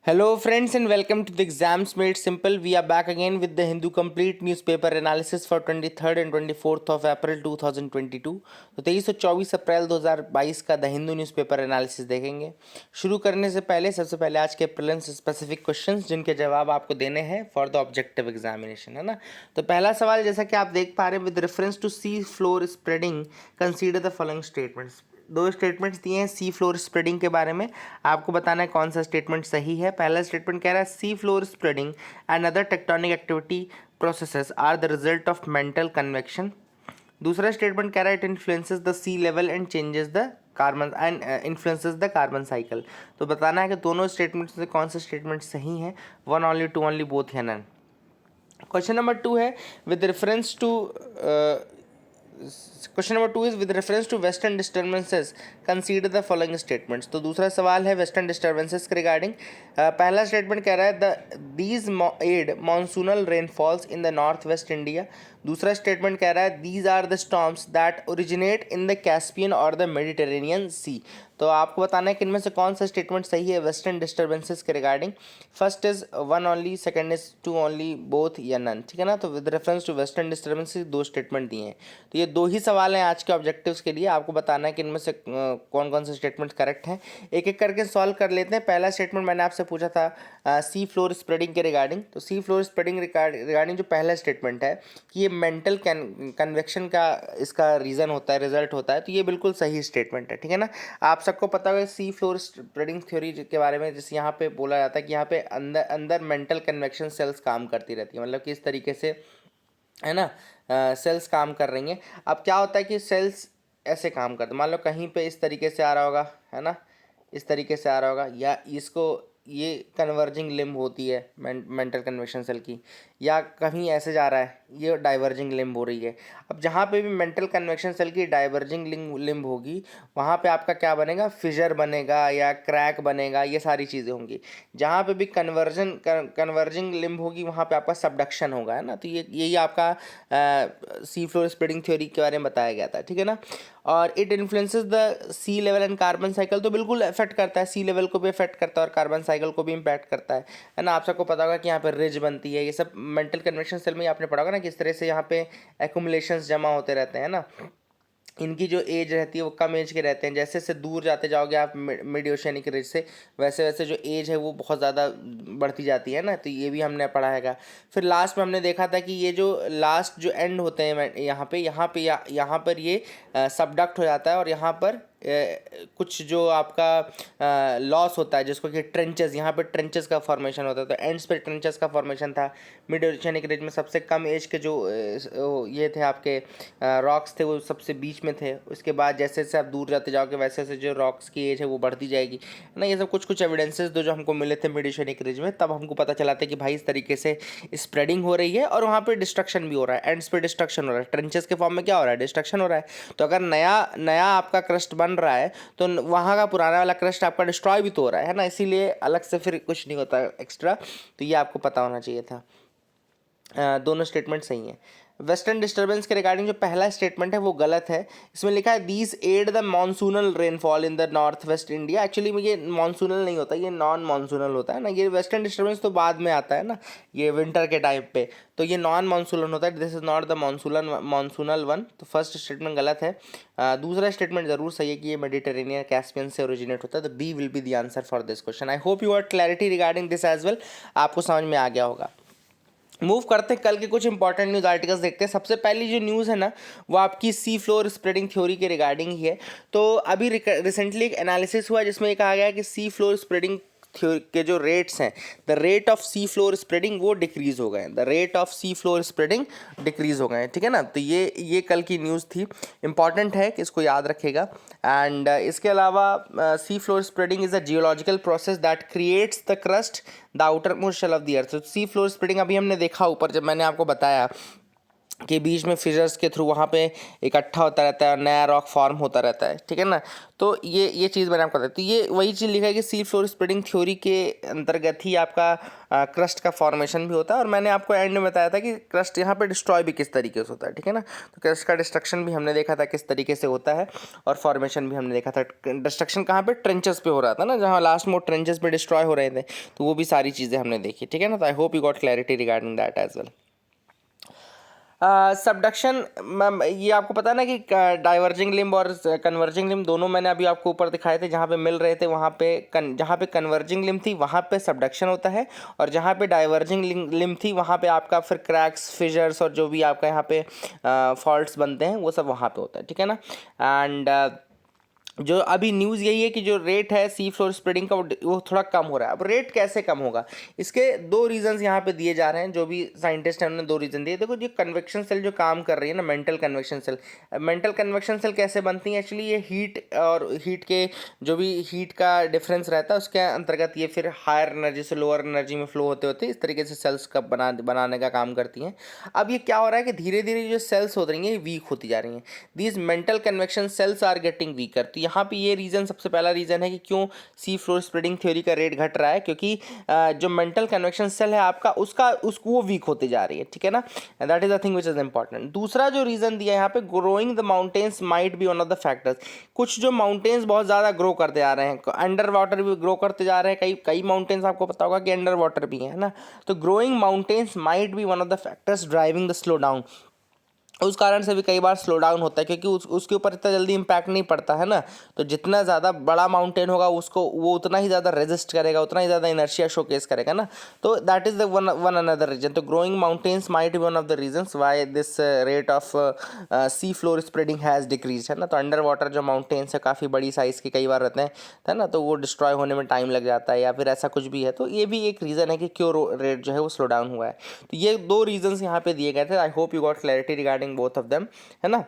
Hello, friends, and welcome to the Exams Made Simple. We are back again with the Hindu Complete Newspaper Analysis for 23rd and 24th of April 2022. तो 23 और 24 अप्रैल 2022 का the Hindu newspaper analysis देखेंगे। शुरू करने से पहले सबसे पहले आज के प्रीलिम्स स्पेसिफिक क्वेश्चंस जिनके जवाब आपको देने हैं फॉर द ऑब्जेक्टिव एग्जामिनेशन, है ना। तो पहला सवाल जैसा कि आप देख पा रहे हैं, with reference to sea floor spreading consider the following statements. दो स्टेटमेंट्स दिए हैं सी फ्लोर स्प्रेडिंग के बारे में, आपको बताना है कौन सा स्टेटमेंट सही है। पहला स्टेटमेंट कह रहा है sea floor spreading and other tectonic activity processes are the result of mantle convection. दूसरा स्टेटमेंट कह रहा है it influences the sea level and changes the carbon and influences the carbon cycle. तो बताना है कि दोनों स्टेटमेंट्स से कौन सा स्टेटमेंट सही है, one only, two only, both या नन। क्वेश्चन नंबर 2 है with reference to question number 2 is with reference to western disturbances consider the following statements. तो दूसरा सवाल है वेस्टर्न डिस्टर्बेंसेस के रिगार्डिंग। पहला स्टेटमेंट कह रहा है the these aid monsoonal rainfalls in the north west India. दूसरा स्टेटमेंट कह रहा है these are the storms that originate in the Caspian और द मेडिटेरेनियन सी। तो आपको बताना है कि इनमें से कौन सा स्टेटमेंट सही है वेस्टर्न डिस्टर्बेंसेस के regarding. First is one only, second is two only, both या नन, ठीक है ना। तो with reference to western disturbances दो स्टेटमेंट दिए हैं। तो ये दो ही सवाल हैं आज के ऑब्जेक्टिव्स के लिए, आपको बताना है कि इनमें से कौन कौन से स्टेटमेंट करेक्ट हैं। एक एक करके सॉल्व कर लेते हैं। पहला स्टेटमेंट मैंने आपसे पूछा था सी फ्लोर स्प्रेडिंग के रिगार्डिंग। तो सी फ्लोर स्प्रेडिंग रिगार्डिंग जो पहला स्टेटमेंट है कि ये मेंटल कन्वेक्शन का इसका रीज़न होता है, रिजल्ट होता है, तो ये बिल्कुल सही स्टेटमेंट है, ठीक है ना। आप सबको पता होगा सी फ्लोर स्प्रेडिंग थ्योरी के बारे में, जैसे यहाँ पे बोला जाता है कि यहाँ पे अंदर अंदर मेंटल कन्वेक्शन सेल्स काम करती रहती है, मतलब कि इस तरीके से, है ना, सेल्स काम कर रही हैं। अब क्या होता है कि सेल्स ऐसे काम करते, मान लो कहीं पे इस तरीके से आ रहा होगा, है ना, इस तरीके से आ रहा होगा, या इसको ये कन्वर्जिंग लिम्ब होती है मेंटल कन्वेक्शन सेल की, या कहीं ऐसे जा रहा है, ये डाइवर्जिंग लिम्ब हो रही है। अब जहाँ पे भी मेंटल कन्वेक्शन सेल की डाइवर्जिंग लिम्ब होगी, वहाँ पे आपका क्या बनेगा, फिजर बनेगा या क्रैक बनेगा, ये सारी चीज़ें होंगी। जहाँ पे भी कन्वर्जिंग लिम्ब होगी, वहाँ पे आपका सबडक्शन होगा, है ना। तो यही आपका सी फ्लोर स्प्रेडिंग थ्योरी के बारे में बताया गया था, ठीक है ना। और it influences the sea level and carbon cycle, तो बिल्कुल इफेक्ट करता है, सी लेवल को भी इफेक्ट करता है और कार्बन साइकिल को भी इम्पैक्ट करता है ना। आप सबको पता होगा कि यहाँ पर रिज बनती है, ये सब मेंटल कन्वेक्शन सेल में ही आपने पढ़ा होगा ना, किस तरह से यहाँ पे एक्यूमुलेशंस जमा होते रहते हैं ना। इनकी जो एज रहती है वो कम एज के रहते हैं, जैसे जैसे दूर जाते जाओगे आप मिड ओशियनिक रिज से, वैसे वैसे जो एज है वो बहुत ज़्यादा बढ़ती जाती है ना। तो ये भी हमने पढ़ा हैगा। फिर लास्ट में हमने देखा था कि ये जो लास्ट जो एंड होते हैं यहाँ पर ये सबडक्ट हो जाता है, और यहाँ पर कुछ जो आपका लॉस होता है, जिसको कि ट्रेंचेस, यहाँ पे ट्रेंचेस का फॉर्मेशन होता है। तो एंड्स पे ट्रेंचेस का फॉर्मेशन था। मिड ओशियनिक रिज में सबसे कम एज के जो ये थे आपके रॉक्स थे, वो सबसे बीच में थे। उसके बाद जैसे जैसे आप दूर जाते जाओगे, वैसे वैसे जो रॉक्स की एज है वो बढ़ती जाएगी, है ना। ये सब कुछ कुछ एविडेंसेस जो हमको मिले थे मिड ओशियनिक रिज में, तब हमको पता चला था कि भाई इस तरीके से स्प्रेडिंग हो रही है और वहाँ पे डिस्ट्रक्शन भी हो रहा है, एंड्स पे डिस्ट्रक्शन हो रहा है। ट्रेंचेस के फॉर्म में क्या हो रहा है, डिस्ट्रक्शन हो रहा है। तो अगर नया नया आपका क्रस्ट बन रहा है, तो वहाँ का पुराना वाला क्रस्ट आपका डिस्ट्रॉय भी तो हो रहा है ना, इसीलिए अलग से फिर कुछ नहीं होता एक्स्ट्रा। तो ये आपको पता होना चाहिए था। दोनों स्टेटमेंट सही हैं। वेस्टर्न डिस्टर्बेंस के रिगार्डिंग जो पहला स्टेटमेंट है वो गलत है। इसमें लिखा है these aid the monsoonal rainfall in the north west India. Actually में ये मानसूनल नहीं होता, ये नॉन मानसूनल होता है ना। ये वेस्टर्न डिस्टर्बेंस तो बाद में आता है ना, ये विंटर के टाइम पे, तो ये नॉन मानसूनल होता है। This is not the monsoonal one. तो फर्स्ट स्टेटमेंट गलत है। दूसरा स्टेटमेंट जरूर सही है कि ये मेडिटेरेनियन कैस्पियन से ओरिजिनेट होता है। तो B will be the answer for this question. I hope you are clarity regarding this as well, आपको समझ में आ गया होगा। मूव करते हैं कल के कुछ इंपॉर्टेंट न्यूज़ आर्टिकल्स देखते हैं। सबसे पहली जो न्यूज़ है ना, वो आपकी सी फ्लोर स्प्रेडिंग थ्योरी के रिगार्डिंग ही है। तो अभी रिसेंटली एक एनालिसिस हुआ जिसमें ये कहा गया कि सी फ्लोर स्प्रेडिंग थ्योरी के जो रेट्स हैं, the rate of sea floor spreading वो डिक्रीज़ हो गए हैं। The rate of sea floor spreading decrease हो गए हैं, ठीक है ना। तो ये कल की न्यूज़ थी, इंपॉर्टेंट है कि इसको याद रखेगा। एंड इसके अलावा sea floor spreading is a geological process that creates the crust the outermost shell of the earth. Sea floor spreading अभी हमने देखा ऊपर, जब मैंने आपको बताया के बीच में फिशर्स के थ्रू वहाँ पे इकट्ठा होता रहता है और नया रॉक फॉर्म होता रहता है, ठीक है ना। तो ये चीज़ मैंने आपको बताई। तो ये वही चीज़ लिखा है कि सी फ्लोर स्प्रेडिंग थ्योरी के अंतर्गत ही आपका क्रस्ट का फॉर्मेशन भी होता है। और मैंने आपको एंड में बताया था कि क्रस्ट यहाँ पे डिस्ट्रॉय भी किस तरीके से होता है, ठीक है ना। तो क्रस्ट का डिस्ट्रक्शन भी हमने देखा था किस तरीके से होता है, और फॉर्मेशन भी हमने देखा था। डिस्ट्रक्शन कहाँ पे, ट्रेंचेस पे हो रहा था ना, जहाँ लास्ट में ट्रेंचेस पे डिस्ट्रॉय हो रहे थे, तो वो भी सारी चीज़ें हमने देखी, ठीक है ना। तो I hope you got clarity regarding that as well. Subduction, ma'am ये आपको पता है ना कि डाइवर्जिंग लिम्ब और कन्वर्जिंग लिम्ब दोनों मैंने अभी आपको ऊपर दिखाए थे। जहाँ पे मिल रहे थे वहाँ पे जहाँ पे कन्वर्जिंग लिम्ब थी वहाँ पे सबडक्शन होता है, और जहाँ पे डाइवर्जिंग लिम्ब थी वहाँ पे आपका फिर क्रैक्स, फिशर्स और जो भी आपका यहाँ पे फॉल्ट्स बनते हैं वो सब वहाँ पे होता है, ठीक है ना। एंड जो अभी न्यूज़ यही है कि जो रेट है सी फ्लोर स्प्रेडिंग का वो थोड़ा कम हो रहा है। अब रेट कैसे कम होगा, इसके दो रीजंस यहाँ पे दिए जा रहे हैं। जो भी साइंटिस्ट हैं उन्होंने दो रीज़न दिए। देखो, जो कन्वेक्शन सेल जो काम कर रही है ना, मेंटल कन्वेक्शन सेल कैसे बनती है एक्चुअली, ये हीट और हीट के जो भी हीट का डिफरेंस रहता है उसके अंतर्गत ये फिर हायर एनर्जी से लोअर एनर्जी में फ्लो होते होते इस तरीके से सेल्स का बनाने का काम करती हैं। अब ये क्या हो रहा है कि धीरे धीरे जो सेल्स हो रही हैं ये वीक होती जा रही हैं। These mantle convection cells are getting weaker. तो यहाँ पे ये रीज़न, सबसे पहला रीज़न है कि क्यों सी फ्लोर स्प्रेडिंग थ्योरी का रेट घट रहा है, क्योंकि जो मेंटल कन्वेक्शन सेल है आपका उसको वो वीक होते जा रही है, ठीक है ना। That is the thing which is important. दूसरा जो रीज़न दिया है यहाँ पे, growing the mountains might be one of the factors. कुछ जो माउंटेन्स बहुत ज़्यादा ग्रो करते जा रहे हैं, अंडर वाटर भी ग्रो करते जा रहे हैं, कई कई माउंटेन्स आपको पता होगा कि अंडर वाटर भी है ना। तो growing mountains might be one of the factors driving the slow down. उस कारण से भी कई बार स्लो डाउन होता है, क्योंकि उसके ऊपर इतना जल्दी इम्पैक्ट नहीं पड़ता है ना। तो जितना ज़्यादा बड़ा माउंटेन होगा उसको वो उतना ही ज़्यादा रेजिस्ट करेगा, उतना ही ज़्यादा इनर्शिया शोकेस करेगा ना। तो that is the one another reason. तो growing mountains might be one of the reasons why this rate of sea floor spreading has decrease, है ना। तो अंडर वाटर जो माउंटेन्स है काफ़ी बड़ी साइज़ के कई बार रहते हैं, है ना, तो वो डिस्ट्रॉय होने में टाइम लग जाता है या फिर ऐसा कुछ भी है। तो ये भी एक रीज़न है कि क्यों रेट जो है वो स्लो डाउन हुआ है। तो ये दो रीजन्स यहाँ पे दिए गए थे। आई hope you got clarity regarding both of them, है ना।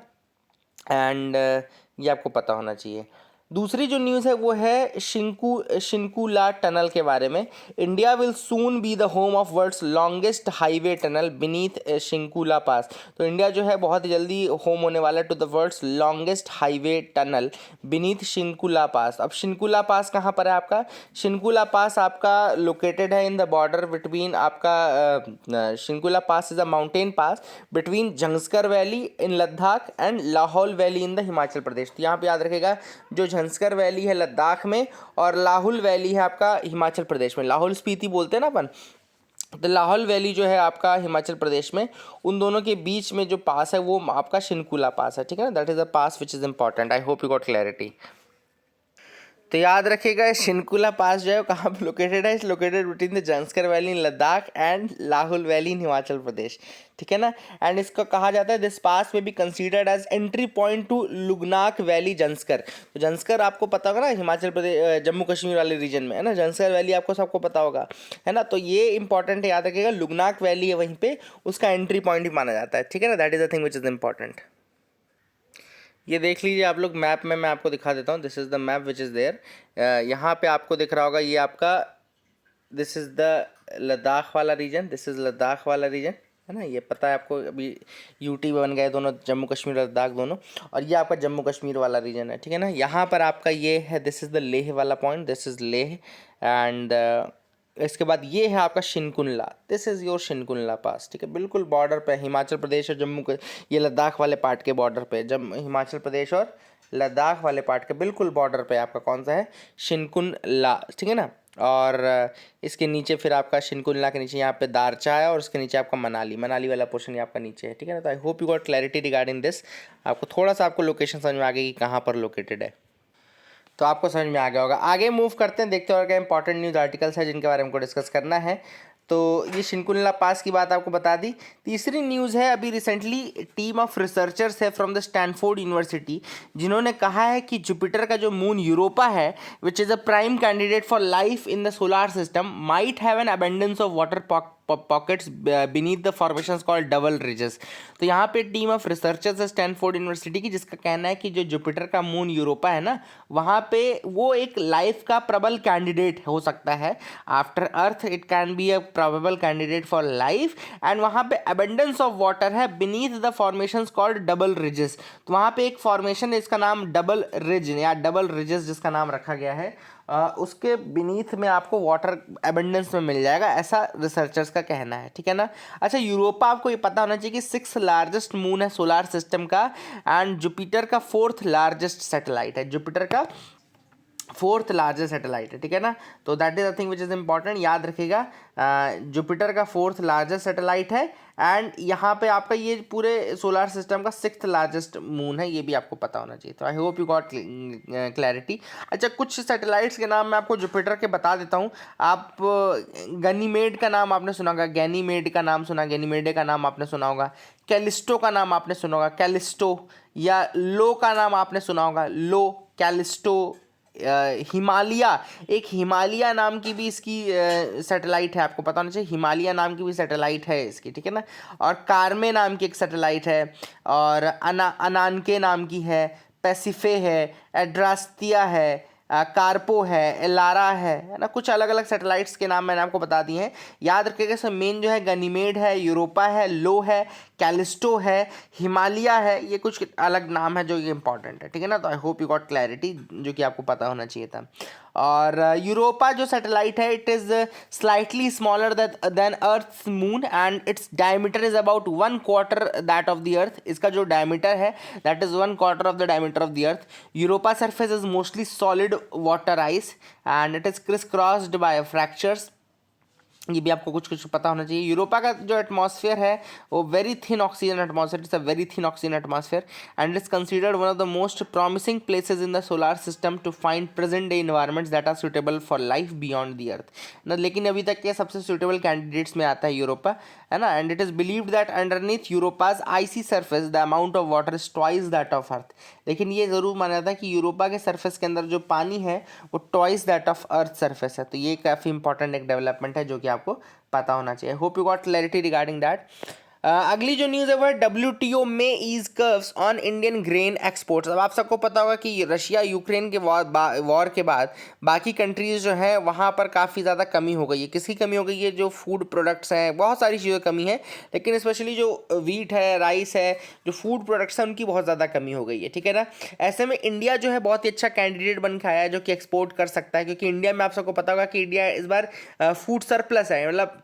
एंड ये आपको पता होना चाहिए। दूसरी जो न्यूज़ है वो है शिंकुला टनल के बारे में। India will soon be the home of world's longest highway tunnel beneath Shinkula pass. तो इंडिया जो है बहुत ही जल्दी होम होने वाला है to the world's longest highway tunnel beneath Shinkula pass. अब शिंकुला पास कहाँ पर है आपका, शिंकुला पास आपका लोकेटेड है इन द बॉर्डर बिटवीन आपका Shinkula pass is a mountain pass between Zanskar valley in Ladakh and Lahaul valley in the Himachal Pradesh. तो यहाँ पे याद रखेगा, जो झंस्कर वैली है लद्दाख में और लाहौल वैली है आपका हिमाचल प्रदेश में। लाहौल स्पीति बोलते हैं ना अपन, तो लाहौल वैली जो है आपका हिमाचल प्रदेश में, उन दोनों के बीच में जो पास है वो आपका शिंकुला पास है, ठीक है ना। That is a pass which is important. I hope you got clarity. तो याद रखिएगा, शिंकुला पास जो है कहाँ पे लोकेटेड है, is located between the Zanskar valley in Ladakh and Lahaul valley in Himachal Pradesh, ठीक है ना। एंड इसको कहा जाता है, this pass may be considered as entry point to Lungnak valley Zanskar. तो जंस्कर आपको पता होगा ना, हिमाचल प्रदेश जम्मू कश्मीर वाले रीजन में है ना, जंस्कर वैली आपको सबको पता होगा, है ना। तो ये इंपॉर्टेंट है, याद रखिएगा, लुगनाक वैली है वहीं पे, उसका एंट्री पॉइंट भी माना जाता है, ठीक है ना। That is the thing which is important. ये देख लीजिए आप लोग मैप में, मैं आपको दिखा देता हूँ। This is the map which is there. यहाँ पे आपको दिख रहा होगा ये आपका, दिस इज़ द लद्दाख वाला रीजन, दिस इज़ लद्दाख वाला रीजन, है ना। ये पता है आपको, अभी यूटी बन गए दोनों, जम्मू कश्मीर और लद्दाख दोनों। और ये आपका जम्मू कश्मीर वाला रीजन है, ठीक है ना। यहाँ पर आपका ये है, दिस इज़ द लेह वाला point, this is Leh. And इसके बाद ये है आपका शिनकुनला, दिस इज़ योर शिनकुनला पास, ठीक है। बिल्कुल बॉर्डर पे हिमाचल प्रदेश और जम्मू के, ये लद्दाख वाले पार्ट के बॉर्डर पे, जब हिमाचल प्रदेश और लद्दाख वाले पार्ट के बिल्कुल बॉर्डर पे आपका कौन सा है, शिनकुनला, ठीक है ना। और इसके नीचे फिर आपका शिनकुनला के नीचे यहाँ पे दारचा है, और उसके नीचे आपका मनाली वाला पोर्शन ये आपका नीचे है, ठीक है ना। तो I hope you got clarity regarding this. आपको थोड़ा सा आपको लोकेशन समझ में आ गई कि कहाँ पर लोकेटेड है, तो आपको समझ में आ गया होगा। आगे मूव करते हैं, देखते हैं और क्या इंपॉर्टेंट न्यूज़ आर्टिकल्स है जिनके बारे में हमको डिस्कस करना है। तो ये शिनकुनला पास की बात आपको बता दी। तीसरी न्यूज़ है, अभी रिसेंटली टीम ऑफ रिसर्चर्स है फ्रॉम द स्टैनफोर्ड यूनिवर्सिटी, जिन्होंने कहा है कि जुपिटर का जो मून यूरोपा है, which is a prime candidate for life in the solar system, might have an abundance of water pockets beneath the formations called double ridges. तो यहाँ पे टीम ऑफ रिसर्चर्स है स्टैनफोर्ड यूनिवर्सिटी की, जिसका कहना है कि जो जुपिटर का मून यूरोपा है ना, वहाँ पे वो एक लाइफ का प्रबल कैंडिडेट हो सकता है। After earth it can be a probable candidate for life, and वहाँ पे अबंडेंस ऑफ वाटर है beneath the formations called double ridges. तो वहाँ पे एक फॉर्मेशन है, इसका नाम डबल रिज या डबल रिजेस जिसका नाम रखा गया है, उसके बीनीथ में आपको वाटर एबंडेंस में मिल जाएगा, ऐसा रिसर्चर्स का कहना है, ठीक है ना। अच्छा, यूरोपा आपको ये पता होना चाहिए कि 6th लार्जेस्ट मून है सोलार सिस्टम का, एंड जुपिटर का 4th लार्जेस्ट सैटेलाइट है, जुपिटर का 4th लार्जेस्ट सैटेलाइट है, ठीक है ना। तो that is the thing which is important, याद रखिएगा। जुपिटर का 4th लार्जेस्ट सैटेलाइट है, एंड यहाँ पे आपका ये पूरे सोलार सिस्टम का 6th लार्जेस्ट मून है, ये भी आपको पता होना चाहिए। तो I hope you got clarity. अच्छा, कुछ सैटेलाइट्स के नाम मैं आपको जुपिटर के बता देता हूँ। आप गनीमेड का नाम आपने सुना होगा, गैनीमेड का नाम सुना, गैनीमेडे का नाम आपने सुना होगा, कैलिस्टो का नाम आपने सुना होगा, कैलिस्टो, या लो का नाम आपने सुना होगा, लो, कैलिस्टो, हिमालय, एक हिमालय नाम की भी इसकी सैटेलाइट है, आपको पता होना चाहिए, हिमालय नाम की भी सैटेलाइट है इसकी, ठीक है ना। और कार्मे नाम की एक सैटेलाइट है, और अनानके नाम की है, पैसिफे है, एड्रास्तिया है, कार्पो है, एलारा है ना। कुछ अलग अलग सैटेलाइट्स के नाम मैंने आपको बता दिए हैं, याद रखिएगा। सब मेन जो है गनीमेड है, यूरोपा है, लो है, कैलिस्टो है, हिमालय है, ये कुछ अलग नाम है जो ये इंपॉर्टेंट है, ठीक है ना। तो I hope you got clarity, जो कि आपको पता होना चाहिए था। और यूरोपा जो सैटेलाइट है, it is slightly smaller than earth moon, and its diameter is about 1/4 that of the earth. इसका जो डायमीटर है that is 1/4 of the diameter of the earth. Europa surface is mostly solid water ice, and it is criss crossed by fractures, ये भी आपको कुछ कुछ पता होना चाहिए। यूरोपा का जो एटमॉस्फेयर है वो very thin oxygen atmosphere, it's a very thin oxygen atmosphere, and it's considered one of the most promising places in the solar system to find present day environments that are suitable for life beyond the earth ना। लेकिन अभी तक के सबसे suitable candidates में आता है Europa, है ना। And it is believed that underneath Europa's icy surface the amount of water is twice that of earth. लेकिन ये ज़रूर माना जाता है कि यूरोपा के सरफेस के अंदर जो पानी है वो twice that of earth surface है। तो ये काफ़ी इंपॉर्टेंट एक डेवलपमेंट है जो कि आपको पता होना चाहिए। Hope you got clarity regarding that. अगली जो न्यूज़ है वो WTO में eases curbs on Indian grain exports. अब आप सबको पता होगा कि रशिया यूक्रेन के वॉर के बाद बाकी कंट्रीज़ जो हैं वहाँ पर काफ़ी ज़्यादा कमी हो गई है। किसकी कमी हो गई है? जो फूड प्रोडक्ट्स हैं, बहुत सारी चीज़ों की कमी है, लेकिन स्पेशली जो वीट है, राइस है, जो फूड प्रोडक्ट्स हैं उनकी बहुत ज़्यादा कमी हो गई है, ठीक है ना। ऐसे में इंडिया जो है बहुत ही अच्छा कैंडिडेट बन के आया है जो कि एक्सपोर्ट कर सकता है, क्योंकि इंडिया में आप सबको पता होगा कि इंडिया इस बार फूड सरप्लस है, मतलब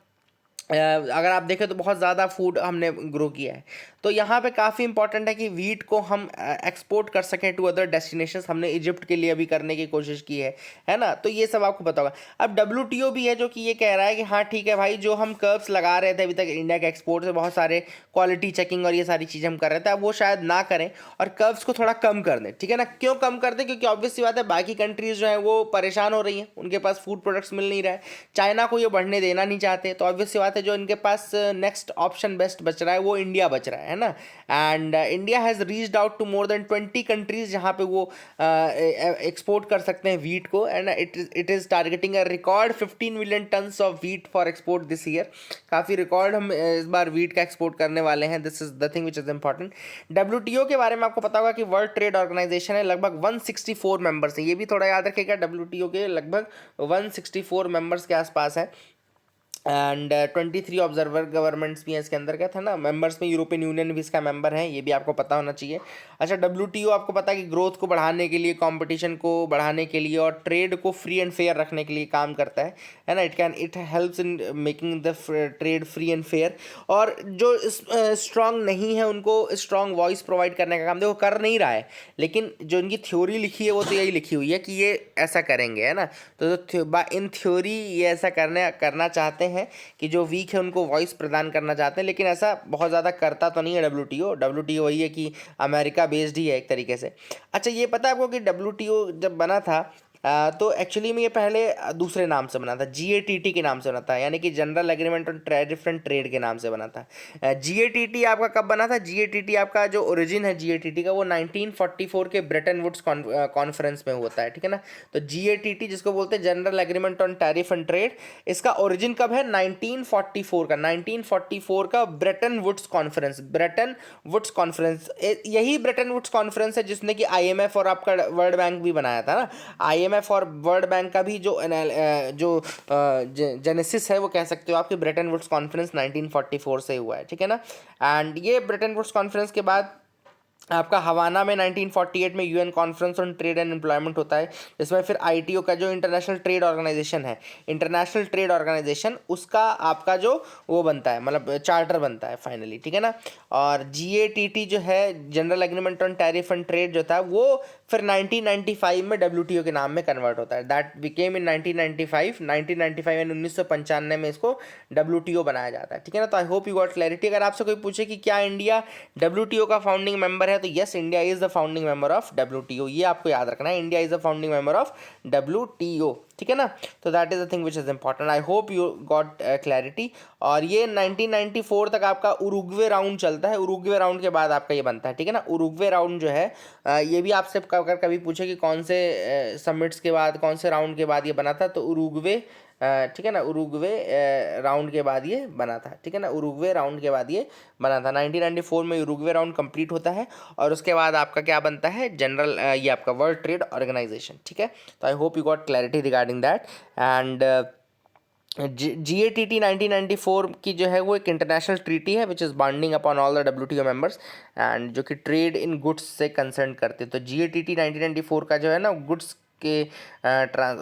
अगर आप देखें तो बहुत ज़्यादा फूड हमने ग्रो किया है। तो यहाँ पे काफ़ी इंपॉर्टेंट है कि वीट को हम एक्सपोर्ट कर सकें टू अदर डेस्टिनेशंस। हमने इजिप्ट के लिए अभी करने की कोशिश की है ना। तो ये सब आपको पता होगा। अब WTO भी है जो कि ये कह रहा है कि हाँ ठीक है भाई, जो हम कर्व्स लगा रहे थे अभी तक इंडिया के एक्सपोर्ट से, बहुत सारे क्वालिटी चेकिंग और ये सारी चीज़ें हम कर रहे थे, अब वो शायद ना करें और कर्व्स को थोड़ा कम कर दें, ठीक है ना। क्यों कम कर दें? क्योंकि ऑब्वियस सी बात है बाकी कंट्रीज़ जो हैं वो परेशान हो रही हैं, उनके पास फूड प्रोडक्ट्स मिल नहीं रहा है, चाइना को ये बढ़ने देना नहीं चाहते। तो ऑब्वियस सी बात है जो इनके पास नेक्स्ट ऑप्शन बेस्ट बच रहा है वो इंडिया बच रहा है ना। And India has reached out to more than 20 countries जहाँ पे वो एक्सपोर्ट कर सकते हैं वीट को, and it is targeting a record 15 million tons of wheat for export this year. काफ़ी रिकॉर्ड हम इस बार वीट का एक्सपोर्ट करने वाले हैं। This is the thing which is important. WTO के बारे में आपको पता होगा कि वर्ल्ड ट्रेड ऑर्गेनाइजेशन है, लगभग 164 मेंबर्स हैं, ये भी थोड़ा याद रखिएगा। WTO के लगभग 164 मेंबर्स के आसपास है, एंड 23 ऑब्जर्वर गवर्नमेंट्स भी हैं इसके अंतर्गत, है ना। मेंबर्स में यूरोपियन यूनियन भी इसका मेंबर है, ये भी आपको पता होना चाहिए। अच्छा, WTO आपको पता है कि ग्रोथ को बढ़ाने के लिए, कंपटीशन को बढ़ाने के लिए और ट्रेड को फ्री एंड फेयर रखने के लिए काम करता है ना। It helps in making the trade free and fair, और जो स्ट्रांग नहीं है उनको स्ट्रांग वॉइस प्रोवाइड करने का काम देखो कर नहीं रहा है, लेकिन जो इनकी थ्योरी लिखी है वो तो यही लिखी हुई है कि ये ऐसा करेंगे, है ना। तो इन थ्योरी ये ऐसा करना चाहते हैं कि जो वीक है उनको वॉइस प्रदान करना चाहते हैं, लेकिन ऐसा बहुत ज़्यादा करता तो नहीं है WTO वही है कि अमेरिका बेस्ड ही है एक तरीके से। अच्छा, ये पता है आपको कि WTO जब बना था तो एक्चुअली में ये पहले दूसरे नाम से बना था, GATT के नाम से बना था, यानी कि general agreement on different trade के नाम से बना था। GATT आपका कब बना था? GATT आपका जो ओरिजिन है GATT का वो 1944 के ब्रेटन वुड्स कॉन्फ्रेंस में होता है, ठीक है ना। तो GATT जिसको बोलते हैं general agreement on tariff and trade, इसका ओरिजिन कब है? 1944 का Bretton Woods conference. Bretton Woods conference, यही ब्रेटन वुड्स कॉन्फ्रेंस है जिसने कि IMF और आपका वर्ल्ड बैंक भी बनाया था ना। IMF IMF और वर्ल्ड बैंक का भी जो जेनेसिस है वो कह सकते हो आपकी ब्रेटन वुड्स कॉन्फ्रेंस 1944 से हुआ है, ठीक है ना। एंड ये ब्रेटन वुड्स कॉन्फ्रेंस के बाद आपका हवाना में 1948 में UN conference on trade and employment होता है, जिसमें फिर ITO का जो इंटरनेशनल ट्रेड ऑर्गेनाइजेशन है, इंटरनेशनल ट्रेड ऑर्गेनाइजेशन, उसका आपका जो वो बनता है, मतलब चार्टर बनता है फाइनली, ठीक है ना। और GATT जो है, general agreement on tariff and trade जो था, वो फिर 1995 में WTO के नाम में कन्वर्ट होता है। दैट बिकेम इन 1995 यानी 1995 में इसको WTO बनाया जाता है, ठीक है ना। तो I hope you got clarity. अगर आपसे कोई पूछे कि क्या इंडिया WTO का फाउंडिंग मेंबर है, तो yes, India is the founding member of WTO। ये आपको याद रखना है, India is the founding member of WTO, ठीक है ना। तो that is the thing which is important. I hope you got clarity. और ये 1994 तक आपका उरुग्वे राउंड चलता है, उरुग्वे राउंड के बाद आपका ये बनता है, ठीक है ना। उरुग्वे राउंड जो है ये भी आपसे अगर कभी पूछे कि कौन से समिट्स के बाद, कौन से राउंड के बाद ये बना था, तो उरुग्वे, ठीक है ना, उरुग्वे राउंड के बाद ये बना था, ठीक है ना। उरुग्वे राउंड के बाद ये बना था। 1994 में उरुग्वे राउंड कंप्लीट होता है और उसके बाद आपका क्या बनता है, जनरल ये आपका वर्ल्ड ट्रेड ऑर्गेनाइजेशन, ठीक है। तो I hope you got clarity regarding that. And GATT 1994 की जो है वो एक इंटरनेशनल ट्रीटी है which is binding upon all the WTO members, and जो कि ट्रेड इन गुड्स से कंसर्न करते हैं। तो GATT 1994 का जो है ना, गुड्स के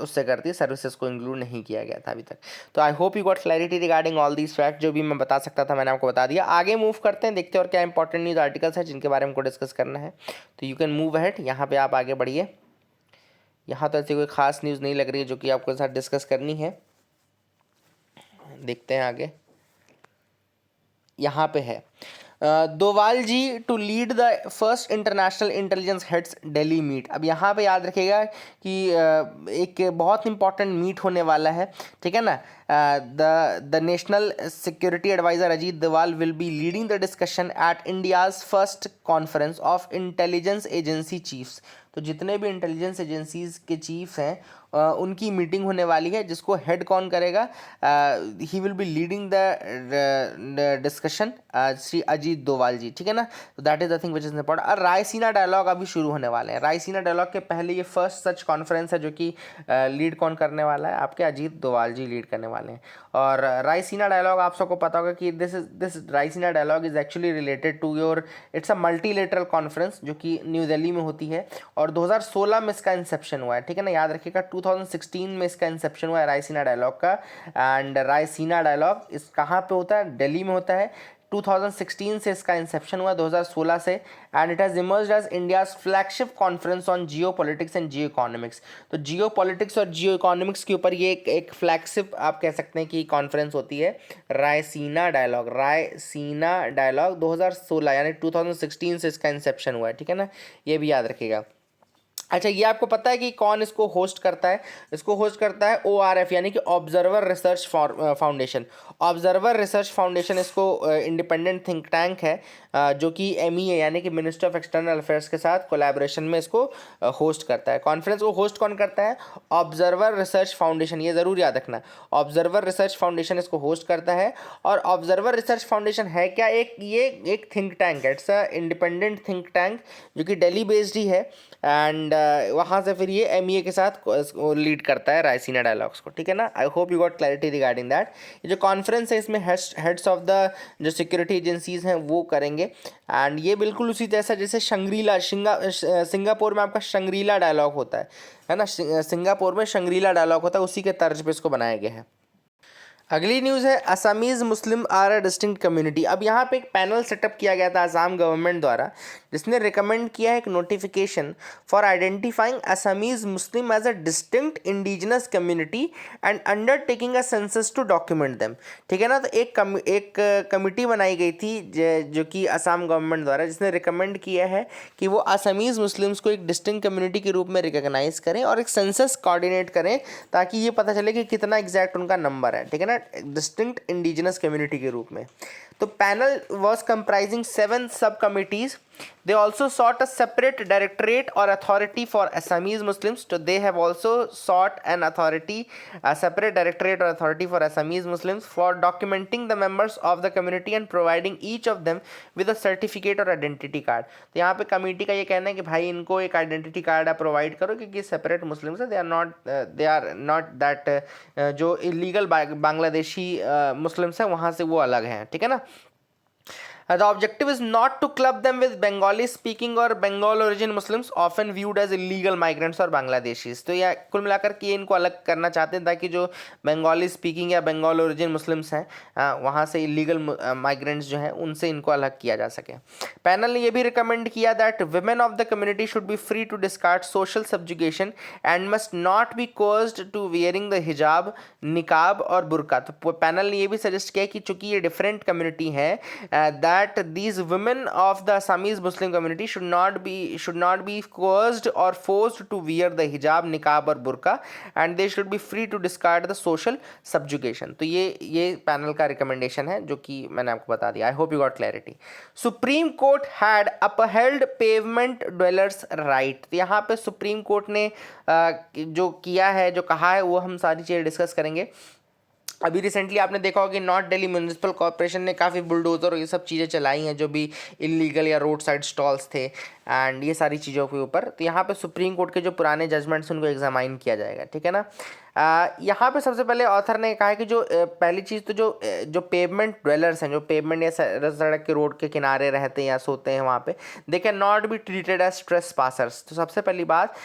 उससे करती है, सर्विसेज को इंक्लूड नहीं किया गया था अभी तक। तो I hope you got clarity regarding all these fact. जो भी मैं बता सकता था मैंने आपको बता दिया। आगे मूव करते हैं, देखते हैं और क्या इंपॉर्टेंट न्यूज़ आर्टिकल्स हैं जिनके बारे में हमको डिस्कस करना है। तो यू कैन मूव अहेड, यहाँ पे आप आगे बढ़िए। यहाँ तो ऐसी कोई खास न्यूज़ नहीं लग रही है जो कि आपके साथ डिस्कस करनी है। देखते हैं आगे, यहाँ पे है Doval ji to lead the first international intelligence heads Delhi meet. अब यहाँ पे याद रखिएगा कि एक बहुत इंपॉर्टेंट मीट होने वाला है, ठीक है ना। The national security advisor Ajit Doval will be leading the discussion at India's first conference of intelligence agency chiefs. तो जितने भी इंटेलिजेंस एजेंसीज के चीफ्स हैं उनकी मीटिंग होने वाली है, जिसको हेड कौन करेगा, he will be leading the discussion, Shri Ajit Doval ji, ठीक है ना। तो that is the thing which is important. और रायसीना डायलॉग अभी शुरू होने वाले हैं। रायसीना डायलॉग के पहले ये फर्स्ट सच कॉन्फ्रेंस है जो कि लीड कौन करने वाला है, आपके अजीत डोवाल जी लीड करने वाले हैं। और रायसीना डायलॉग आप सबको पता होगा कि this Raisina dialogue is actually related to your, it's a multilateral conference जो कि न्यू दिल्ली में होती है और 2016 में इसका इंसेप्शन हुआ है, ठीक है ना। याद रखिएगा 2016 में इसका इंसेप्शन हुआ है रायसीना डायलॉग का। एंड रायसीना डायलॉग इस कहाँ पे होता है, दिल्ली में होता है। 2016 से इसका इंसेप्शन हुआ, 2016 से। And it has emerged as India's flagship conference on geopolitics and geoeconomics. तो जियो पॉलिटिक्स और जियो इकोनॉमिक्स के ऊपर ये एक फ्लैगशिप आप कह सकते हैं कि कॉन्फ्रेंस होती है, रायसीना डायलॉग। रायसीना डायलॉग 2016 यानी 2016 से इसका इंसेप्शन हुआ है, ठीक है ना, ये भी याद रखिएगा। अच्छा, ये आपको पता है कि कौन इसको होस्ट करता है? इसको होस्ट करता है ORF यानी कि observer research foundation. Observer research foundation इसको इंडिपेंडेंट थिंक टैंक है जो कि MEA यानी कि मिनिस्ट्री ऑफ एक्सटर्नल अफेयर्स के साथ कोलैबोरेशन में इसको होस्ट करता है। कॉन्फ्रेंस को होस्ट कौन करता है? ऑब्जर्वर रिसर्च फाउंडेशन, ये ज़रूर याद रखना। ऑब्जर्वर रिसर्च फाउंडेशन इसको होस्ट करता है। और ऑब्जर्वर रिसर्च फाउंडेशन है क्या? ये एक थिंक टैंक है, it's a independent think tank जो कि दिल्ली बेस्ड ही है। एंड वहाँ से फिर ये MEA के साथ लीड करता है रायसीना डायलॉग्स को, ठीक है ना। आई hope you got clarity regarding that. ये जो कॉन्फ्रेंस है इसमें हेड्स ऑफ द जो सिक्योरिटी एजेंसीज हैं वो करेंगे। एंड ये बिल्कुल उसी जैसा जैसे सिंगापुर में आपका शंग्रीला डायलॉग होता है ना, सिंगापुर में शंग्रीला डायलॉग होता है, उसी के तर्ज पे इसको बनाया गया है। अगली न्यूज़ है Assamese Muslim are a distinct community. अब यहाँ पे एक पैनल सेटअप किया गया था असम गवर्नमेंट द्वारा, जिसने रिकमेंड किया है एक notification for identifying Assamese Muslim as a distinct indigenous community and undertaking a census to document them, ठीक है ना। तो एक कमिटी बनाई गई थी जो कि असम गवर्नमेंट द्वारा, जिसने रिकमेंड किया है कि वो असमीज़ मुस्लिम्स को एक डिस्टिंक्ट कम्युनिटी के रूप में रिकॉग्नाइज करें और एक सेंसस कोऑर्डिनेट करें ताकि ये पता चले कि कितना एग्जैक्ट उनका नंबर है, ठीक है ना, डिस्टिंक्ट इंडिजिनस कम्युनिटी के रूप में। तो पैनल वाज कंप्राइजिंग 7 सब committees They also sought a separate directorate or authority for Assamese Muslims. So they have also sought an authority, a separate directorate or authority for Assamese Muslims for documenting the members of the community and providing each of them with a certificate or identity card. तो यहाँ पे committee का ये कहना है कि भाई इनको एक आइडेंटिटी कार्ड आप प्रोवाइड करो क्योंकि सेपरेट मुस्लिम्स है, दे आर नॉट दैट जो इलीगल बांग्लादेशी मुस्लिम्स हैं वहाँ से वो अलग हैं, ठीक है ना. The objective is not to club them with Bengali speaking or Bengal origin Muslims often viewed as illegal migrants और Bangladeshis. तो यह कुल मिलाकर के इनको अलग करना चाहते हैं ताकि जो बंगाली स्पीकिंग या बंगाल ओरिजिन मुस्लिम्स हैं वहाँ से इलीगल माइग्रेंट्स जो हैं उनसे इनको अलग किया जा सके. पैनल ने यह भी रिकमेंड किया that women of the community should be free to discard social subjugation and must not be coerced to wearing the hijab, निकाब और बुरका. तो पैनल ने यह भी सजेस्ट किया कि चूंकि ये डिफरेंट कम्युनिटी है that these women of the Assamese Muslim community should not be coerced or forced to wear the hijab, niqab और burqa and they should be free to discard the social subjugation. तो ये panel का recommendation है जो कि मैंने आपको बता दिया. आई hope you got clarity. Supreme court had upheld pavement dwellers right. यहाँ पे सुप्रीम कोर्ट ने जो किया है, जो कहा है, वो हम सारी चीज़ें डिस्कस करेंगे. अभी रिसेंटली आपने देखा होगा कि नॉर्थ दिल्ली म्यूनिसिपल कॉर्पोरेशन ने काफ़ी बुलडोज़र और ये सब चीज़ें चलाई हैं जो भी इलीगल या रोड साइड स्टॉल्स थे एंड ये सारी चीज़ों के ऊपर. तो यहाँ पे सुप्रीम कोर्ट के जो पुराने जजमेंट्स उनको एग्जामाइन किया जाएगा, ठीक है ना. यहाँ पे सबसे पहले ऑथर ने कहा है कि जो पहली चीज़ तो जो पेवमेंट ड्वेलर्स हैं, जो पेवमेंट या सड़क के रोड के किनारे रहते हैं या सोते हैं वहाँ पे, they can not be treated as trespassers. तो सबसे पहली बात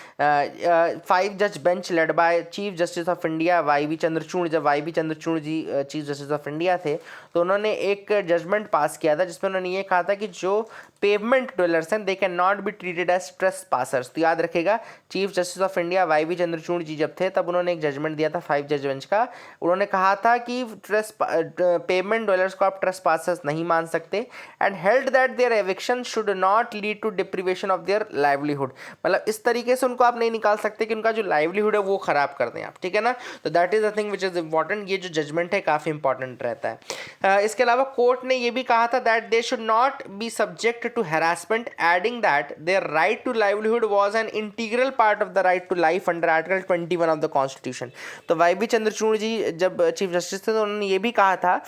5 जज bench led by chief justice of India Y B. Chandrachud. जब Y B. Chandrachud ji chief justice of India थे तो उन्होंने एक जजमेंट पास किया था जिसमें उन्होंने ये कहा था कि जो पेवमेंट ड्वेलर्स हैं they can not be treated as trespassers. तो याद रखेगा chief justice of India Y B. Chandrachud ji जब थे तब उन्होंने एक जजमेंट दिया था 5 जज बेंच का. उन्होंने कहा था कि पेवमेंट ड्वेलर्स को आप ट्रेस पासर्स नहीं मान सकते and held that their eviction should not lead to deprivation of their livelihood. मतलब इस तरीके से उनको आप नहीं निकाल सकते कि उनका जो लाइवलीहुड है वो खराब कर दें आप, ठीक है ना. तो that is the thing which is important. ये जो जजमेंट है काफ़ी इंपॉर्टेंट रहता है. इसके अलावा कोर्ट ने ये भी कहा था that they should not be subject to harassment, adding that their right to livelihood was an integral part of the right to life under article 21 of the constitution. तो वाई.बी. चंद्रचूड़ जी जब चीफ जस्टिस थे तो उन्होंने ये भी कहा था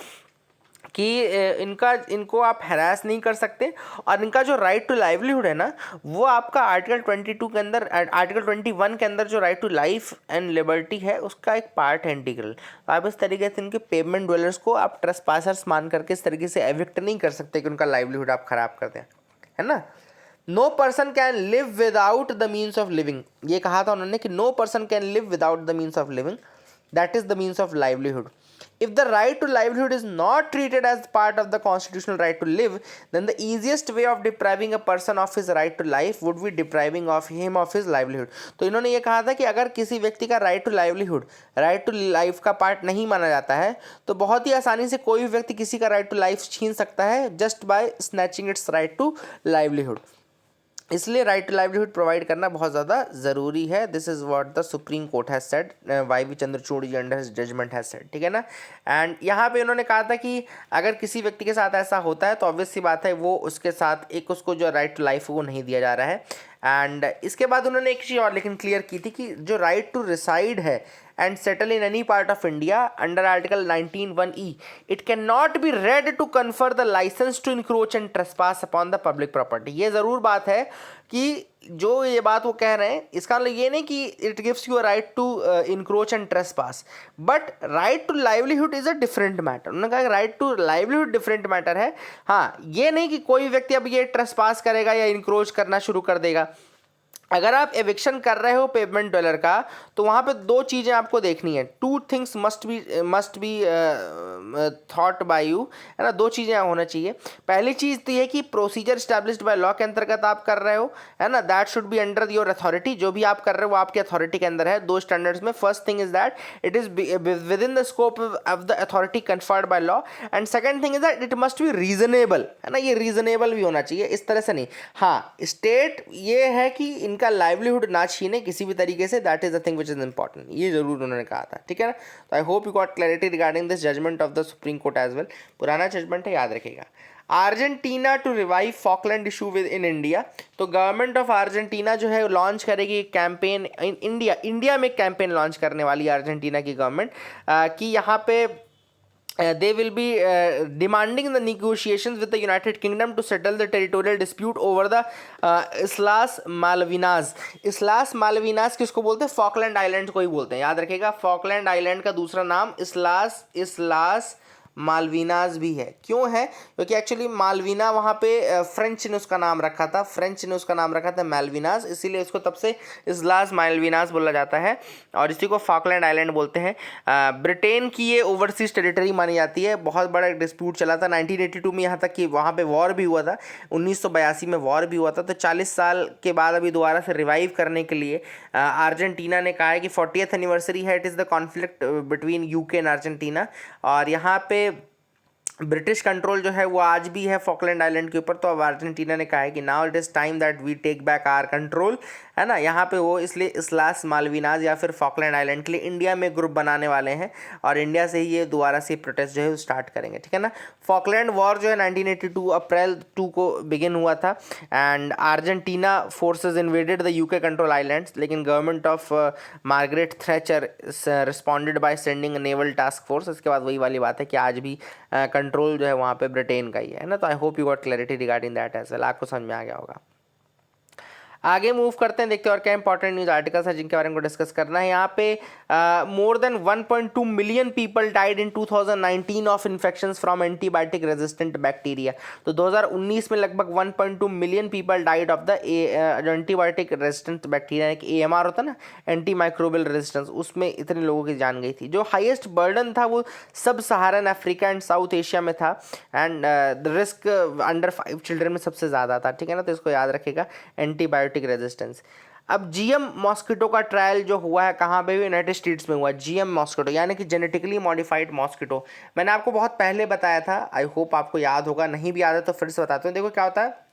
कि इनको आप हैरास नहीं कर सकते और इनका जो राइट टू लाइवलीहुड है ना वो आपका आर्टिकल 22 के अंदर, आर्टिकल 21 के अंदर जो right to life and liberty है उसका एक पार्ट है इंटीग्रल. आप इस तरीके से इनके पेवमेंट ड्वेलर्स को आप ट्रेसपासर्स मान करके इस तरीके से एविक्ट नहीं कर सकते कि उनका लाइवलीहुड आप खराब कर दें, है ना. No person can live without the means of living. ये कहा था उन्होंने कि no person can live without the means of living, that is the means of livelihood. If the right to livelihood is not treated as part of the constitutional right to live, then the easiest way of depriving a person of his right to life would be depriving of him of his livelihood. तो इन्होंने ये कहा था कि अगर किसी व्यक्ति का right to livelihood, right to life का part नहीं माना जाता है तो बहुत ही आसानी से कोई भी व्यक्ति किसी का right to life छीन सकता है just by snatching its right to livelihood. इसलिए राइट टू लाइवलीहुड प्रोवाइड करना बहुत ज़्यादा ज़रूरी है. This is what the supreme court has said, Y B. Chandrachud ji under his judgment has said, ठीक है ना. एंड यहाँ पे उन्होंने कहा था कि अगर किसी व्यक्ति के साथ ऐसा होता है तो ऑब्वियस सी बात है वो उसके साथ एक उसको जो राइट टू लाइफ वो नहीं दिया जा रहा है. एंड इसके बाद उन्होंने एक चीज़ और लेकिन क्लियर की थी कि जो राइट टू रिसाइड है and settle in any part of India under Article 19(1)(e), it cannot be read to confer the license to encroach and trespass upon the public property. ये ज़रूर बात है कि जो ये बात वो कह रहे हैं इसका मतलब ये नहीं कि it gives you a right to encroach and trespass, but right to livelihood is a different matter. उन्होंने कहा right to livelihood different matter है. हाँ, ये नहीं कि कोई व्यक्ति अब ये trespass करेगा या encroach करना शुरू कर देगा. अगर आप एविक्शन कर रहे हो पेवमेंट ड्वेलर का तो वहाँ पे दो चीज़ें आपको देखनी है. 2 things must be thought bye you, है ना. 2 चीज़ें होना चाहिए. पहली चीज़ तो ये कि प्रोसीजर स्टैब्लिश्ड बाय लॉ के अंतर्गत आप कर रहे हो, है ना. That should be under your authority. जो भी आप कर रहे हो वो आपकी अथॉरिटी के अंदर है. 2 स्टैंडर्ड्स में first thing is that it is with in the scope of the authority conferred by law and second thing is that it must be reasonable, है ना. ये रीजनेबल भी होना चाहिए, इस तरह से नहीं. हाँ, स्टेट ये है कि इनका लाइवलीहुड ना छीने किसी भी तरीके से, that is the thing which is important, ये जरूर उन्होंने कहा था, ठीक है ना। तो I hope you got clarity regarding this judgement of the supreme court as well. पुराना जजमेंट है, याद रखिएगा। Argentina to revive Falkland issue with in India, तो गवर्नमेंट ऑफ अर्जेंटीना जो है लॉन्च करेगी एक कैंपेन इन इंडिया में, कैंपेन लॉन्च करने वाली है अर्जेंटीना की गवर्नमेंट कि यहाँ पे they will be demanding the negotiations with the United Kingdom to settle the territorial dispute over the Islas Malvinas। Islas Malvinas किसको बोलते हैं? फॉकलैंड आइलैंड को ही बोलते हैं, याद रखिएगा। फॉकलैंड आइलैंड का दूसरा नाम इस्लास मालवीनाज भी है। क्यों है? क्योंकि एक्चुअली मालवीना वहाँ पे फ्रेंच ने उसका नाम रखा था, फ्रेंच ने उसका नाम रखा था मालवीनाज, इसीलिए उसको तब से इस्लास मालवीनाज बोला जाता है और इसी को फॉकलैंड आइलैंड बोलते हैं। ब्रिटेन की ये ओवरसीज टेरिटरी मानी जाती है। बहुत बड़ा डिस्प्यूट चला था 1982 में, यहाँ तक कि वहाँ पे वॉर भी हुआ था, 1982 में वॉर भी हुआ था। तो 40 साल के बाद अभी दोबारा से रिवाइव करने के लिए अर्जेंटीना ने कहा है कि 40th एनिवर्सरी है, it is the conflict between UK and Argentina, और यहाँ पे ब्रिटिश कंट्रोल जो है वो आज भी है फॉकलैंड आइलैंड के ऊपर। तो अब अर्जेंटीना ने कहा है कि now it is time that we take back our control, है ना। यहाँ पे वो इसलिए इस्लास मालविनाज या फिर फॉकलैंड आइलैंड के लिए इंडिया में ग्रुप बनाने वाले हैं और इंडिया से ही ये दोबारा से प्रोटेस्ट जो है वो स्टार्ट करेंगे, ठीक है ना। फॉकलैंड वॉर जो है 1982 अप्रैल 2 को बिगिन हुआ था and Argentina forces invaded the UK control islands, लेकिन government of Margaret Thatcher responded by sending naval task force. इसके बाद वही वाली बात है कि आज भी कंट्रोल जो है वहाँ पे ब्रिटेन का ही है ना। तो I hope you got clarity regarding that as well, आपको समझ में आ गया होगा। आगे मूव करते हैं, देखते हैं और क्या इंपॉर्टेंट न्यूज़ आर्टिकल्स है जिनके बारे में डिस्कस करना है। यहाँ पे more than 1.2 million people died in 2019 of infections from antibiotic resistant bacteria. तो 2019 में लगभग 1.2 million people died of the antibiotic resistant bacteria, एक AMR होता है ना, एंटी माइक्रोबियल रेजिस्टेंस, उसमें इतने लोगों की जान गई थी। जो हाईएस्ट बर्डन था वो सब सहारन अफ्रीका एंड साउथ एशिया में था and the risk under 5 children में सबसे ज़्यादा था, ठीक है ना। तो इसको याद रखेगा, एंटीबायोटिक रेजिस्टेंस। अब GM मॉस्किटो का ट्रायल जो हुआ है कहाँ पे? यूनाइटेड स्टेट्स में हुआ। GM मॉस्किटो यानी कि जेनेटिकली मॉडिफाइड मॉस्किटो, मैंने आपको बहुत पहले बताया था, आई होप आपको याद होगा, नहीं भी याद है तो फिर से बताते हैं। देखो क्या होता है,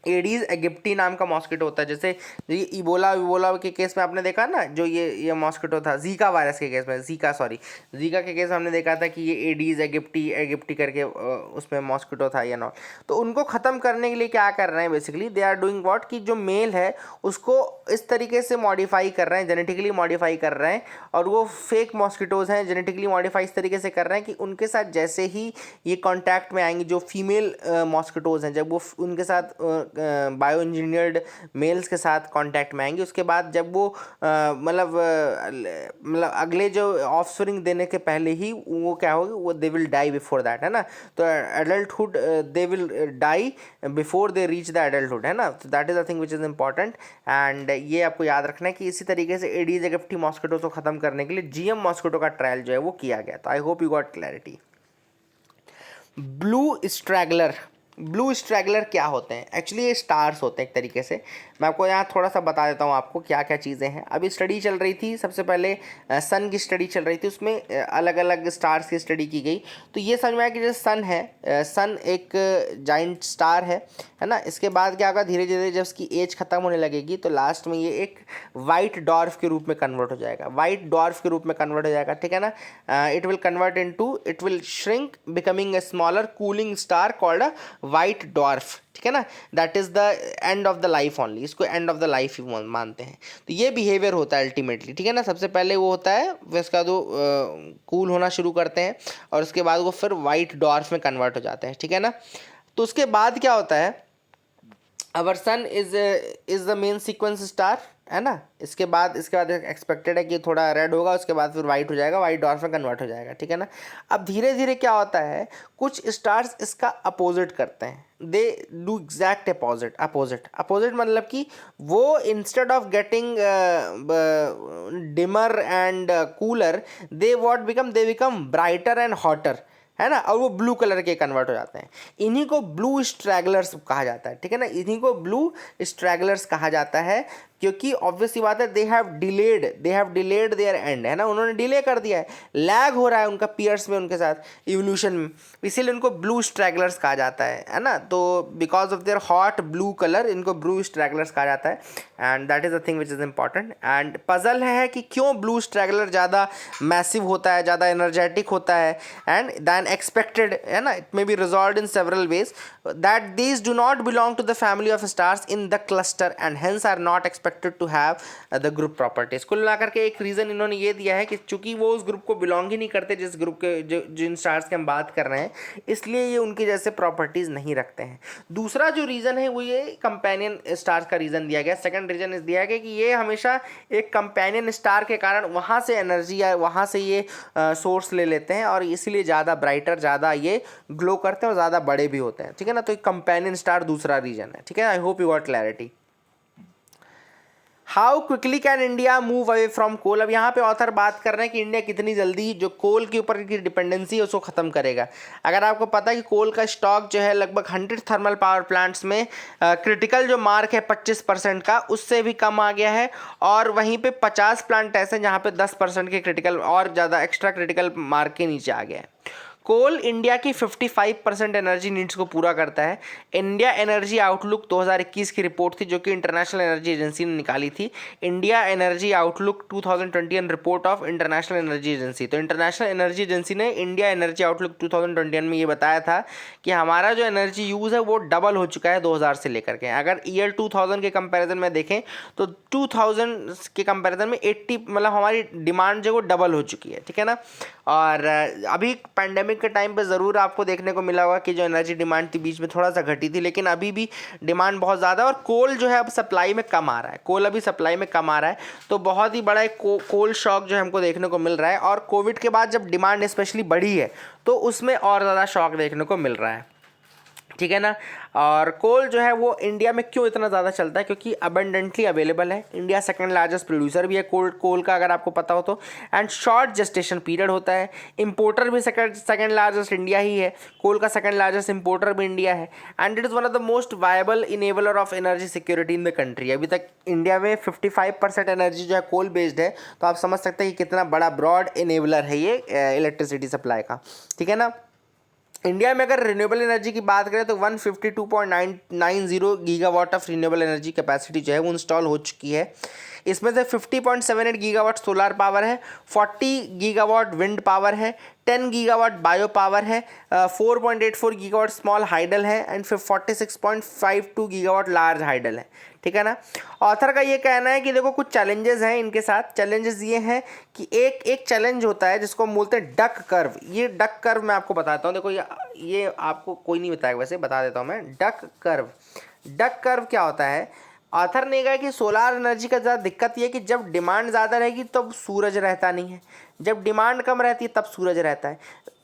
एडीज एगिप्टी नाम का मॉस्किटो होता है। जैसे ये इबोला के केस में आपने देखा ना, जो ये मॉस्किटो था, जीका वायरस के केस में, जीका के केस में हमने देखा था कि ये एडीज एगिप्टी करके उसमें मॉस्किटो था या नॉट। तो उनको ख़त्म करने के लिए क्या कर रहे हैं? Basically they are doing what, कि जो मेल है उसको इस तरीके से मॉडिफाई कर रहे हैं, जेनेटिकली मॉडिफाई कर रहे हैं, और वो फेक मॉस्किटोज़ हैं, जेनेटिकली मॉडिफाई इस तरीके से कर रहे हैं कि उनके साथ जैसे ही ये कॉन्टैक्ट में आएंगी, जो फीमेल मॉस्किटोज़ हैं, जब वो उनके साथ बायो इंजीनियर्ड मेल्स के साथ कांटेक्ट में आएंगे, उसके बाद जब वो मतलब अगले जो ऑफस्प्रिंग देने के पहले ही वो क्या होगी, वो they will die before that, है ना। तो adulthood they will die before they reach the adulthood, है ना। तो that is the thing which is important and ये आपको याद रखना है कि इसी तरीके से एडीज एगिप्टी मॉस्किटो को ख़त्म करने के लिए GM मॉस्किटो का ट्रायल जो है वो किया गया। तो I hope you got clarity. Blue straggler क्या होते हैं? एक्चुअली ये स्टार्स होते हैं एक तरीके से। मैं आपको यहाँ थोड़ा सा बता देता हूँ आपको क्या क्या चीज़ें हैं। अभी स्टडी चल रही थी, सबसे पहले सन की स्टडी चल रही थी, उसमें अलग अलग स्टार्स की स्टडी की गई। तो ये समझ में आया कि जैसे सन है, सन एक जाइंट स्टार है ना। इसके बाद क्या होगा, धीरे धीरे जब उसकी एज ख़त्म होने लगेगी तो लास्ट में ये एक वाइट डॉर्फ के रूप में कन्वर्ट हो जाएगा, ठीक है ना। It will shrink becoming a smaller cooling star called a white dwarf, ठीक है ना। That is the end of the life only, इसको एंड ऑफ द लाइफ ही मानते हैं। तो ये बिहेवियर होता है अल्टीमेटली, ठीक है ना। सबसे पहले वो होता है, फिर उसका जो कूल होना शुरू करते हैं और उसके बाद वो फिर वाइट डॉर्फ में कन्वर्ट हो जाते हैं, ठीक है ना। तो उसके बाद क्या होता है, our sun is the main sequence star, है ना। इसके बाद एक्सपेक्टेड है कि थोड़ा रेड होगा, उसके बाद फिर वाइट हो जाएगा, वाइट डॉर्फ में कन्वर्ट हो जाएगा, ठीक है ना। अब धीरे धीरे क्या होता है, कुछ स्टार्स इसका अपोजिट करते हैं, दे डू एग्जैक्ट अपोजिट मतलब कि वो instead of getting dimmer and cooler, they become brighter and hotter, है ना, और वो ब्लू कलर के कन्वर्ट हो जाते हैं। इन्हीं को ब्लू स्ट्रैगलर्स कहा जाता है, ठीक है ना। इन्हीं को ब्लू स्ट्रैगलर्स कहा जाता है। क्योंकि ऑब्वियसली बात है they have delayed their end, है ना, उन्होंने डिले कर दिया है, लैग हो रहा है उनका पीयर्स में उनके साथ इवोल्यूशन में, इसीलिए उनको ब्लू स्ट्रैगलर्स कहा जाता है ना। तो because of their hot blue colour इनको ब्लू स्ट्रैगलर्स कहा जाता है, and that is the thing which is important. And puzzle है कि क्यों ब्लू स्ट्रैगलर ज़्यादा मैसिव होता है, ज़्यादा एनर्जेटिक होता है एंड दैन एक्सपेक्टेड, है ना, it may be resolve in several ways that these do not belong to the family of stars in the cluster and hence are not expected to have the group properties. कुल मिलाकर के एक reason इन्होंने ये दिया है कि चूंकि वो उस ग्रुप को बिलोंग ही नहीं करते जिस ग्रुप के जिन स्टार्स की हम बात कर रहे हैं, इसलिए ये उनके जैसे प्रॉपर्टीज़ नहीं रखते हैं। दूसरा जो रीज़न है वो ये कंपेनियन स्टार्स का रीज़न दिया गया, सेकंड रीज़न इस दिया गया कि ये हमेशा एक कंपेनियन स्टार के कारण वहाँ से एनर्जी या वहाँ से ये सोर्स ले लेते हैं और इसीलिए ज़्यादा ब्राइटर, ज़्यादा ये ग्लो करते हैं और ज़्यादा बड़े भी होते हैं, ठीक है ना। तो एक कंपेनियन स्टार दूसरा रीज़न है, ठीक है। I hope you got clarity. How quickly can India move away from coal. अब यहाँ पे ऑथर बात कर रहे हैं कि इंडिया कितनी जल्दी जो कोल के ऊपर की डिपेंडेंसी है उसको ख़त्म करेगा। अगर आपको पता है कि कोल का स्टॉक जो है लगभग 100 थर्मल पावर प्लांट्स में क्रिटिकल जो मार्क है 25% का उससे भी कम आ गया है, और वहीं पे 50 प्लांट ऐसे हैं जहाँ पे 10% के क्रिटिकल और ज़्यादा एक्स्ट्रा क्रिटिकल मार्क के नीचे आ गया है। कोल इंडिया की 55% एनर्जी नीड्स को पूरा करता है। इंडिया एनर्जी आउटलुक 2021 की रिपोर्ट थी जो कि इंटरनेशनल एनर्जी एजेंसी ने निकाली थी। India energy outlook 2021 report of international energy agency. तो इंटरनेशनल एनर्जी एजेंसी ने इंडिया एनर्जी आउटलुक 2021 में ये बताया था कि हमारा जो एनर्जी यूज़ है वो डबल हो चुका है 2000 से लेकर के। अगर ईयर 2000 के कंपैरिजन में देखें तो 2000 के कंपैरिजन में 80 मतलब हमारी डिमांड जो है वो डबल हो चुकी है, ठीक है ना। और अभी पैंडेमिक के टाइम पे ज़रूर आपको देखने को मिला होगा कि जो एनर्जी डिमांड थी बीच में थोड़ा सा घटी थी, लेकिन अभी भी डिमांड बहुत ज़्यादा है और कोल जो है अब सप्लाई में कम आ रहा है, कोल अभी सप्लाई में कम आ रहा है। तो बहुत ही बड़ा एक कोल शॉक जो है हमको देखने को मिल रहा है, और कोविड के बाद जब डिमांड स्पेशली बढ़ी है तो उसमें और ज़्यादा शॉक देखने को मिल रहा है, ठीक है ना। और कोल जो है वो इंडिया में क्यों इतना ज़्यादा चलता है, क्योंकि अबंडेंटली अवेलेबल है। इंडिया सेकंड लार्जेस्ट प्रोड्यूसर भी है कोल का, अगर आपको पता हो तो, एंड शॉर्ट जेस्टेशन पीरियड होता है। इंपोर्टर भी सेकंड लार्जेस्ट इंडिया ही है, कोल का सेकंड लार्जेस्ट इंपोर्टर भी इंडिया है, and it is one of the most viable enabler of energy security in the country. अभी तक इंडिया में 55% एनर्जी जो है कोल बेस्ड है, तो आप समझ सकते हैं कि कितना बड़ा ब्रॉड इनेबलर है ये इलेक्ट्रिसिटी सप्लाई का, ठीक है ना। इंडिया में अगर रिन्यूएबल एनर्जी की बात करें तो 152.990 gigawatt of renewable energy capacity जो है वो इंस्टॉल हो चुकी है। इसमें से 50.78 गीगावाट सोलर पावर है, 40 गीगावाट विंड पावर है, 10 गीगावाट बायो पावर है, 4.84 गीगावाट स्मॉल हाइडल है, एंड फिर 46.52 गीगावाट लार्ज हाइडल है, ठीक है ना। ऑथर का ये कहना है कि देखो कुछ चैलेंजेस हैं इनके साथ। चैलेंजेस ये हैं कि एक चैलेंज होता है जिसको हम बोलते हैं डक कर्व। ये डक कर्व मैं आपको बताता हूँ, देखो ये आपको कोई नहीं बताएगा, वैसे बता देता हूँ मैं। डक कर्व क्या होता है, ऑथर ने कहा कि सोलार एनर्जी का ज़्यादा दिक्कत ये है कि जब डिमांड ज़्यादा रहेगी तब सूरज रहता नहीं है, जब डिमांड कम रहती है तब सूरज रहता है।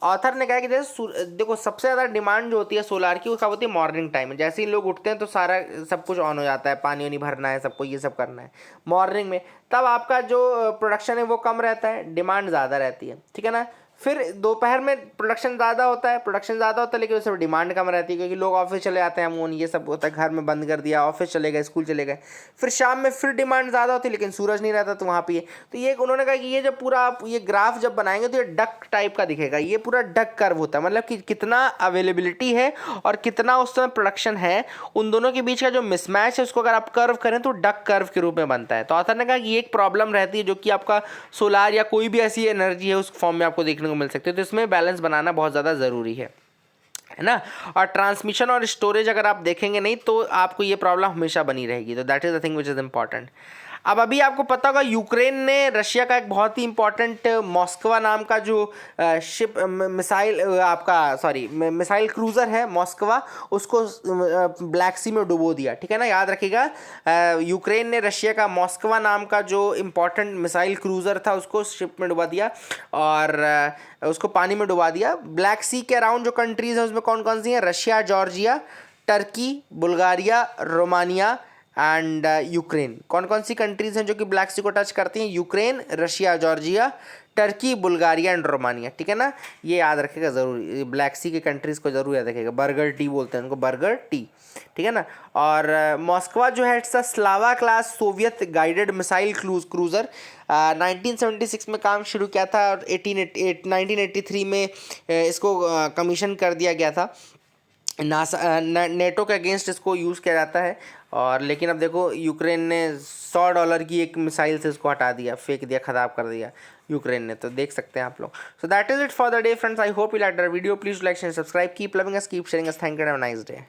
ऑथर ने कहा कि जैसे देखो सबसे ज़्यादा डिमांड जो होती है सोलार की वो कब होती है, मॉर्निंग टाइम में। जैसे ही लोग उठते हैं तो सारा सब कुछ ऑन हो जाता है, पानी वानी भरना है सबको, ये सब करना है मॉर्निंग में, तब आपका जो प्रोडक्शन है वो कम रहता है, डिमांड ज़्यादा रहती है, ठीक है ना। फिर दोपहर में प्रोडक्शन ज़्यादा होता है लेकिन उसमें डिमांड कम रहती है, क्योंकि लोग ऑफिस चले जाते हैं, अमून ये सब होता है, घर में बंद कर दिया, ऑफिस चले गए, स्कूल चले गए। फिर शाम में फिर डिमांड ज़्यादा होती है लेकिन सूरज नहीं रहता, तो वहाँ पे तो ये उन्होंने कहा कि ये जब पूरा आप ये ग्राफ जब बनाएंगे तो ये डक टाइप का दिखेगा, ये पूरा डक कर्व होता है, मतलब कि कितना अवेलेबिलिटी है और कितना उस समय प्रोडक्शन है, उन दोनों के बीच का जो मिसमैच है उसको अगर आप कर्व करें तो डक कर्व के रूप में बनता है। तो ऑथर ने कहा कि ये एक प्रॉब्लम रहती है जो कि आपका सोलार या कोई भी ऐसी एनर्जी है उस फॉर्म में आपको देखने को मिल सकती है, तो इसमें बैलेंस बनाना बहुत ज़्यादा ज़रूरी है ना। और ट्रांसमिशन और स्टोरेज अगर आप देखेंगे नहीं तो आपको ये प्रॉब्लम हमेशा बनी रहेगी, तो that is the thing which is important. अब अभी आपको पता होगा यूक्रेन ने रशिया का एक बहुत ही इंपॉर्टेंट मॉस्कवा नाम का जो शिप मिसाइल क्रूज़र है मॉस्कवा, उसको ब्लैक सी में डुबो दिया, ठीक है ना। याद रखिएगा, यूक्रेन ने रशिया का मॉस्कवा नाम का जो इम्पोर्टेंट मिसाइल क्रूज़र था उसको शिप में डुबा दिया और उसको पानी में डुबा दिया। ब्लैक सी के अराउंड जो कंट्रीज़ हैं उसमें कौन कौन सी हैं, Russia, Georgia, Turkey, Bulgaria, Romania and Ukraine. कौन कौन सी कंट्रीज़ हैं जो कि ब्लैक सी को टच करती हैं, Ukraine, Russia, Georgia, Turkey, Bulgaria and Romania, ठीक है ना, ये याद रखेगा ज़रूर, ब्लैक सी के कंट्रीज़ को जरूर याद रखेगा। बर्गर टी बोलते हैं उनको, बर्गर टी, ठीक है ना। और मॉस्कवा जो है it's a Slava class Soviet guided missile cruiser, 1976 में काम शुरू किया था और 1983 में इसको कमीशन कर दिया गया था। नासा नेटो के अगेंस्ट इसको यूज़ किया जाता है। और लेकिन अब देखो यूक्रेन ने $100 की एक मिसाइल से इसको हटा दिया, फेंक दिया, ख़राब कर दिया यूक्रेन ने, तो देख सकते हैं आप लोग। So that is it for the day friends, I hope you like the video, please like and subscribe, keep loving us, keep sharing us, thank you and have a nice day.